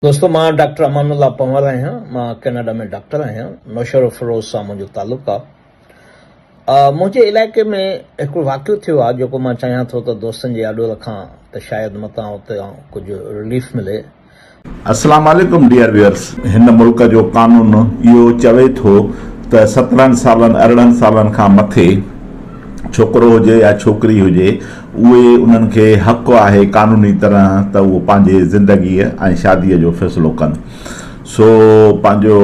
दोस्तों मां डॉक्टर अमानुल्लाह पंवर आहियां। मां कनाडा में डॉक्टर आहियां। नौशेरोफेरोज सां मुंहिंजो तालुक़ु आहे। मुंहिंजे इलाइक़े में हिकिड़ो वाक़ियो थियो आहे जेको मां चाहियां थो त दोस्तनि जे आॾो रखां त शायदि मतां उते कुझु रिलीफ मिले। अस्सलाम वालेकुम डियर व्यूअर्स। हिन मुल्क जो कानून इहो चवे थो त 17 सालनि 18 सालनि खां मथे छोकिरो हुजे या छोकिरी हुजे उहे उन्हनि खे हक़ु आहे कानूनी तरह त उहो पंहिंजे ज़िंदगीअ ऐं शादीअ जो फ़ैसिलो कनि। सो पंहिंजो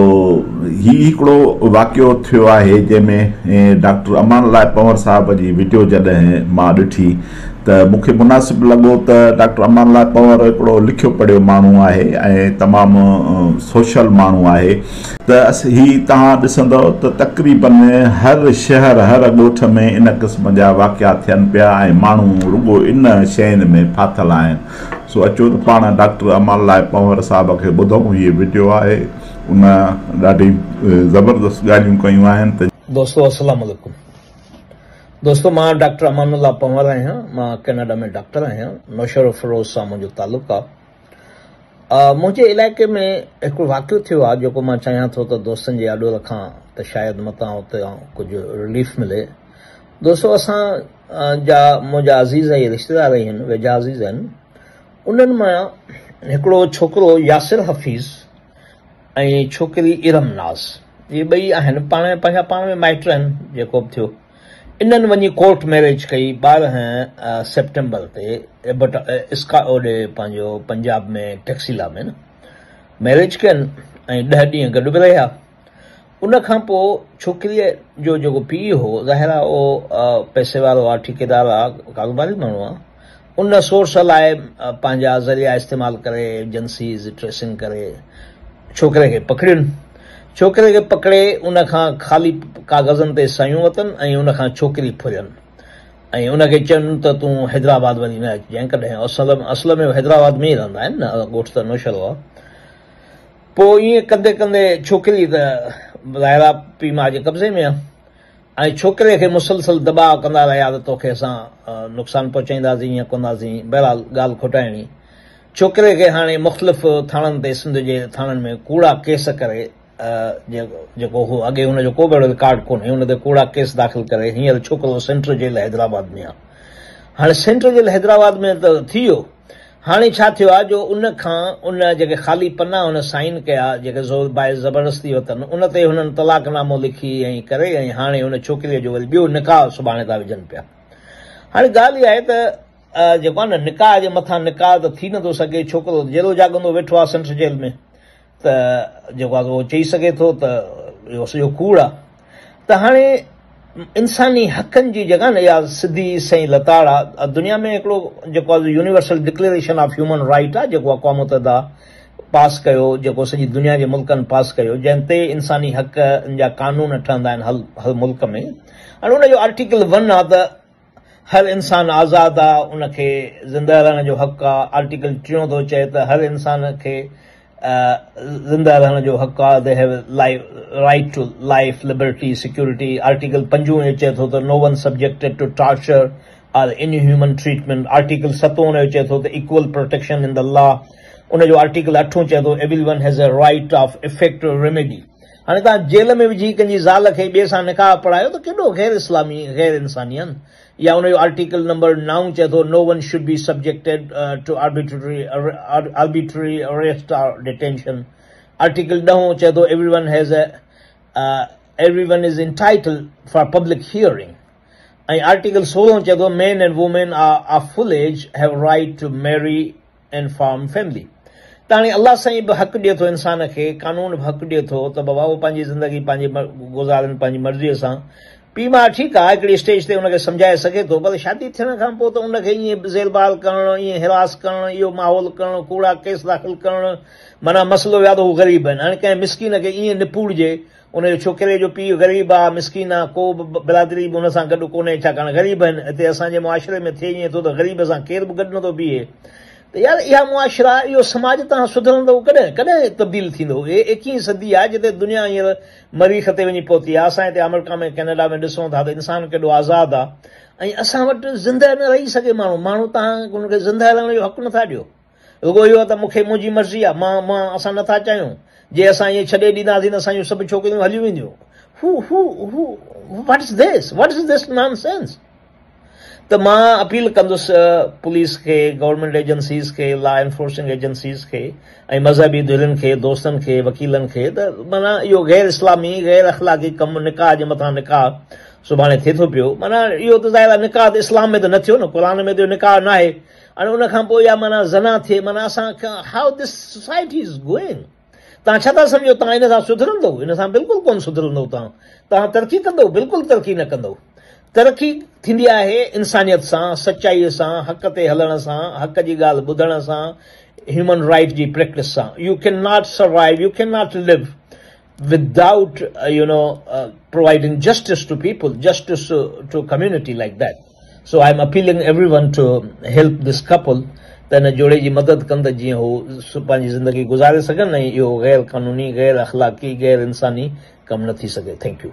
हिकिड़ो वाक़ियो थियो आहे जंहिंमें डॉक्टर अमानुल्लाह पंवर साहब जी वीडियो जॾहिं मां ॾिठी त मूंखे मुनासिबु लॻो त डॉक्टर अमानुल्लाह पंवर हिकिड़ो लिखियो पढ़ियो माण्हू आहे ऐं तमामु सोशल माण्हू आहे त हीअ तव्हां ॾिसंदव त तक़रीबन हर शहर हर ॻोठ में इन क़िस्म जा वाक़िया थियनि पिया ऐं माण्हू रुॻो इन शयुनि में फाथल आहिनि। सो अचो त पाण डॉक्टर अमानुल्लाह पंवर साहब खे ॿुधूं। हीअ वीडियो आहे, उन ॾाढी ज़बरदस्त ॻाल्हियूं कयूं आहिनि। त दोस्तों अस्सलाम वालेकुम। दोस्तों मां डॉक्टर अमानुल्लाह पंवर आहियां। मां कनाडा में डॉक्टर आहियां। नौशेरोफेरोज सां मुंहिंजो तालुक़ु आहे। मुंहिंजे इलाइक़े में हिकिड़ो वाक़ियो थियो आहे जेको मां चाहियां थो त दोस्तनि जे आॾो रखां त शायदि मतां उते कुझु रिलीफ मिले। दोस्तों असां जा मुंहिंजा अज़ीज़ ऐं रिश्तेदार आहिनि, वेझा अज़ीज़ आहिनि। उन्हनि मां हिकिड़ो छोकिरो यासिर हफ़ीज़ ऐं छोकिरी इरम नाज़, इहे ॿई आहिनि पंहिंजा पाण में माइट आहिनि। जेको बि थियो इन्हनि वञी कोर्ट मैरिज कई 12 सेप्टेम्बर ते बट ओॾे पंहिंजो पंजाब में टैक्सीला में न मैरिज कयनि ऐं 10 ॾींहं गॾु बि रहिया। उन खां पोइ छोकिरीअ जो जेको पीउ हो ज़ाहिर आहे उहो पैसे वारो आहे, ठेकेदार आहे, कारोबारी माण्हू आहे। उन सोर्स लाइ पंहिंजा ज़रिया इस्तेमालु करे एजेंसीज़ ट्रेसिंग करे छोकिरे खे पकड़ियुनि। छोकिरे खे पकड़े उन खां ख़ाली कागज़नि ते सयूं वरितनि ऐं उन खां छोकिरी फुरियनि ऐं उनखे चवनि त तूं हैदराबाद वञी न अचिजांइ कॾहिं। असल में हैदराबाद में ई रहंदा आहिनि न, ॻोठ त नौशहरो आहे। पोइ ईअं कंदे कंदे छोकिरी त ज़ाहिर आहे पीउ माउ जे कब्ज़े में आहे ऐं छोकिरे खे मुसलसल दॿाउ कंदा रहिया त तोखे असां नुक़सानु पहुचाईंदासीं या कंदासीं। बहरहाल ॻाल्हि खोटाइणी। छोकिरे खे हाणे मुख़्तलिफ़ थाणनि ते सिंध जे थाणनि में कूड़ा केस करे जेको हो अॻे हुनजो को बि अहिड़ो रिकॉर्ड कोन्हे, हुन ते कूड़ा केस दाख़िल करे हींअर छोकिरो सेंट्रल जेल हैदराबाद में आहे। हाणे सेंट्रल जेल हैदराबाद में त थी वियो। हाणे छा थियो आहे जो उन खां उन जेके ख़ाली पन्ना हुन साइन कया जेके ज़बरदस्ती वरितनि उन ते हुननि तलाकनामो लिखी ऐं करे ऐं हाणे हुन छोकिरीअ जो वरी ॿियो निकाह सुभाणे था विझनि पिया। हाणे ॻाल्हि इहा आहे त जेको आहे न निकाह जे मथां निकाह त थी नथो सघे। छोकिरो जेलो जाॻंदो वेठो आहे सेंट्रल जेल में त जेको आहे उहो चई सघे थो त इहो सॼो कूड़ आहे। त हाणे इंसानी हक़नि जी जॻह न इहा सिधी सही लताड़ आहे। दुनिया में हिकिड़ो जेको आहे universal declaration of human right आहे जेको आहे क़ौम मुतहदा पास कयो, जेको सॼी दुनिया जे मुल्कनि पास कयो, जंहिं ते इंसानी हक़ जा कानून ठहंदा आहिनि हर मुल्क में। हाणे उनजो आर्टिकल 1 आहे त हर इंसान आज़ादु आहे, उनखे ज़िंदा रहण जो हक़ आहे। आर्टिकल 3 थो चए त हर इंसान खे ज़िंदा रहण जो हक़ आहे। They have right to life, liberty, security. Article 5 चए थो त no one subjected to torture और इनह्यूमन ट्रीटमेंट। आर्टिकल 7 चए थो त equal protection in the law. उनजो आर्टिकल 8 चए थो every one has a right of effective remedy. हाणे तव्हां जेल में विझी कंहिंजी ज़ाल खे ॿिए सां निकाह पढ़ायो त केॾो गैर इस्लामी गैर इंसानी आहिनि। या उनजो आर्टिकल नंबर 9 चए थो no one should be subjected to arbitrary arrest or detention. Article 10 चए थो everyone is entitled for public hearing. ऐं आर्टिकल 16 चए थो men and women are full age have right to marry and form family. त हाणे अल्लाह साईं बि हक़ ॾिए थो इंसान खे, कानून बि हक़ ॾिए थो त बाबा उहो पंहिंजी ज़िंदगी पंहिंजी गुज़ारनि पंहिंजी मर्ज़ीअ सां। पीउ माउ ठीकु आहे हिकिड़ी स्टेज ते उनखे सम्झाए सघे थो, पर शादी थियण खां पोइ त उनखे ईअं ज़ेलबाल करणु, ईअं हिरास करणु, इहो माहौल करणु, कूड़ा केस दाख़िल करणु, माना मसइलो विया त हू ग़रीब आहिनि। हाणे कंहिं मिसकीन खे ईअं निपूड़जे, उनजे छोकिरे जो पीउ ग़रीब आहे, मिसकीन आहे, को बि बिरादरी बि हुन सां गॾु कोन्हे, छाकाणि ग़रीब आहिनि। हिते असांजे मुआशिरे में थिए ईअं थो त ग़रीब सां केर बि गॾु नथो बीहे। त यार इहा मुआशिरा, इहो समाज तव्हां सुधरंदो कॾहिं तब्दील थींदो। 21वीं सदी आहे जिते दुनिया हींअर मरीख़ ते वञी पहुती आहे। असां हिते अमेरिका में कैनेडा में ॾिसूं था त इंसान केॾो आज़ादु आहे ऐं असां वटि ज़िंदा न रही सघे माण्हू तव्हां हुनखे ज़िंदा रहण जो हक़ नथा ॾियो। रुगो इहो त मूंखे मुंहिंजी मर्ज़ी आहे, मां असां नथा चाहियूं जे असां इहे छॾे ॾींदासीं त असांजूं सभु छोकिरियूं हली वेंदियूं। What is this nonsense? त मां अपील कंदुसि पुलिस खे, गवर्नमेंट एजेंसीज़ खे, लॉ एनफोर्सिंग एजेंसीज़ खे ऐं मज़हबी धुरियुनि खे, दोस्तनि खे, वकीलनि खे त माना इहो गैर इस्लामी गैर अख़लाक़ी कमु निकाह जे मथां निकाह सुभाणे थिए थो पियो। माना इहो त ज़ाहिर आहे निकाह त इस्लाम में त न थियो न, क़ुर में त निकाह न आहे। हाणे उन खां पोइ इहा माना ज़ना थिए, माना असां हाउ दिस सोसाइटी इज़ गोइंग। तव्हां छा था सम्झो तव्हां इन सां सुधरंदव? इन सां बिल्कुलु कोन सुधरंदव। तव्हां तरक़ी कंदव? बिल्कुलु तरक़ी न कंदव। तरक़ी थींदी आहे इंसानियत सां, सचाईअ सां, हक़ ते हलण सां, हक़ जी ॻाल्हि ॿुधण सां, ह्यूमन राइट जी प्रैक्टिस सां। U can not survive, U can not live without providing justice to people, justice to community like that. So I'm appealing everyone to help this couple त हिन जोड़े जी मदद कंद जीअं हू पंहिंजी ज़िंदगी गुज़ारे सघनि ऐं इहो गैर क़ानूनी, गैर अख़लाक़ी, गैर इंसानी कमु न थी सघे। Thank U.